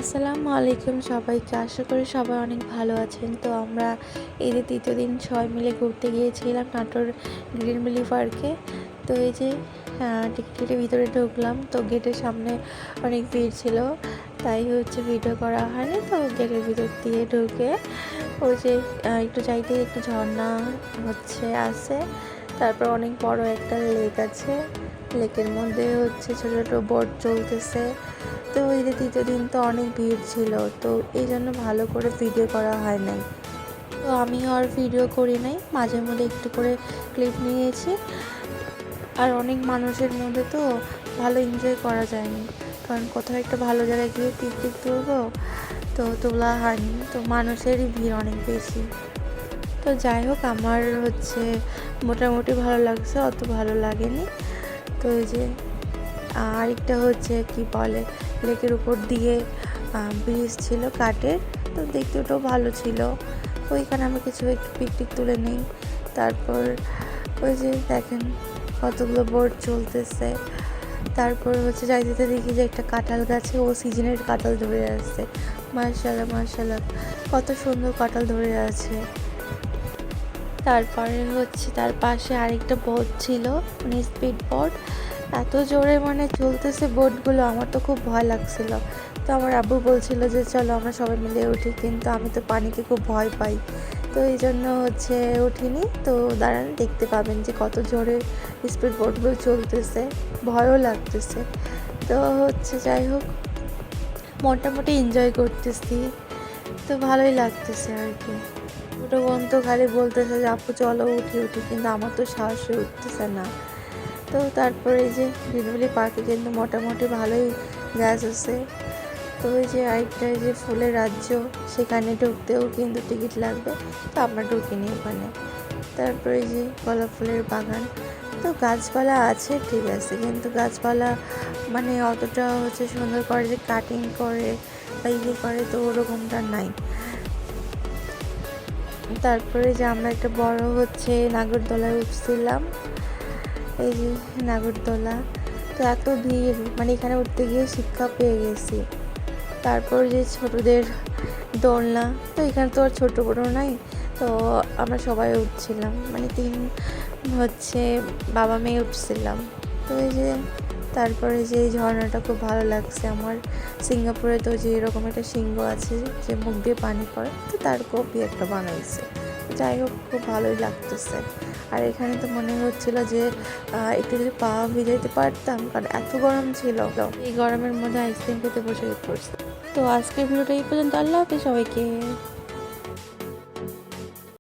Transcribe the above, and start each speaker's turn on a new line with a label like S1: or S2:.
S1: আসসালামু আলাইকুম সবাইকে। আশা করি সবাই অনেক ভালো আছেন। তো আমরা ঈদের তৃতীয় দিন সবাই মিলে ঘুরতে গিয়েছিলাম নাটোর গ্রিন ভ্যালি পার্কে। তো এই যে টিকিট কেটে ভিতরে ঢুকলাম, তো গেটের সামনে অনেক ভিড় ছিল, তাই ভিডিও করা হয়নি। তো গেটের ভিতর দিয়ে ঢুকে ওই যে একটু চাইতে একটু ঝর্ণা আছে, তারপর অনেক বড় একটা লেক আছে। লেকের মধ্যে ছোট ছোট বোট চলতেছে। তো ঈদের তৃতীয় দিন তো অনেক ভিড় ছিল, তো এই জন্য ভালো করে ভিডিও করা হয় নাই। তো আমিও আর ভিডিও করি নাই, মাঝে মধ্যে একটু করে ক্লিপ নিয়েছি। আর অনেক মানুষের মধ্যে তো ভালো এনজয় করা যায়নি, কারণ কোথাও একটা ভালো জায়গায় গিয়ে পিকনিক তুলবো, তো তোলা হয়নি। তো মানুষেরই ভিড় অনেক বেশি। তো যাই হোক, আমার মোটামুটি ভালো লাগছে, অত ভালো লাগেনি। তো এই যে আরেকটা কি বলে, লেকের উপর দিয়ে ব্রিজ ছিল কাঠের, তো দেখতে ওটাও ভালো ছিল। ওইখানে আমরা একটু পিকনিক তুলে নিই। তারপর ওই যে দেখেন কতগুলো বোট চলতেছে। তারপর যাইতে দেখি যে একটা কাঁঠাল গাছে ও সিজনের কাঁঠাল ধরে আছে। মাশাআল্লাহ মাশাআল্লাহ, কত সুন্দর কাঁঠাল ধরে আছে। তারপরে তার পাশে আরেকটা বোট ছিল, মানে স্পিড বোট। এত জোরে চলতেছে বোটগুলো, আমার তো খুব ভয় লাগছিল। তো আমার আব্বু বলছিল যে চলো আমরা সবাই মিলে উঠি, কিন্তু আমি তো পানিকে খুব ভয় পাই, তো এই জন্য উঠিনি। তো দাঁড়ান, দেখতে পাবেন যে কত জোরে স্পিড বোটগুলো চলতেছে, ভয়ও লাগতেছে। তো যাই হোক, মোটামুটি এনজয় করতেছি, তো ভালোই লাগতেছে আর কি। ছোটো বোন তো খালি বলতেছে যে আপু চলো উঠি উঠি, কিন্তু আমার তো সাহসে উঠতেছে না। তো তারপরে এই যে গ্রিন ভ্যালি পার্কে কিন্তু মোটামুটি ভালোই গাছ আছে। তো ওই যে আরেকটা এই যে ফুলের রাজ্য, সেখানে ঢুকতেও কিন্তু টিকিট লাগবে, তো আমরা ঢুকিনি ওখানে। তারপরে এই যে গোলাপ ফুলের বাগান, তো গাছপালা আছে ঠিক আছে, কিন্তু গাছপালা অতটা সুন্দর করে যে কাটিং করে বা করে, তো ওরকমটা নাই। তারপরে যে আমরা একটা বড় নাগরদোলায় উঠছিলাম, এই যে নাগরদোলা। তো এত ভিড়, এখানে উঠতে গিয়ে শিক্ষা পেয়ে গেছি। তারপর যে ছোটদের দোলনা, তো এখানে তো আর ছোটো বড়ো নাই, তো আমরা সবাই উঠছিলাম, তিন বাবা মেয়ে উঠছিলাম। তো এই যে তারপরে যে এই ঝর্ণাটা খুব ভালো লাগছে আমার। সিঙ্গাপুরে তো যে এরকম একটা সিংহ আছে যে মুখ দিয়ে পানি পড়ে, তো তার কপি একটা বানাইছে। যাই হোক, খুব ভালোই লাগতেছে। আর এখানে তো মনে হচ্ছিল যে একটু যদি পা ভিজাইতে পারতাম, কারণ এত গরম ছিল। এই গরমের মধ্যে আইসক্রিম খেতে বসে পড়ছে। তো আজকের ভিডিওটা এই পর্যন্ত। আল্লাহ হাফেজ সবাইকে।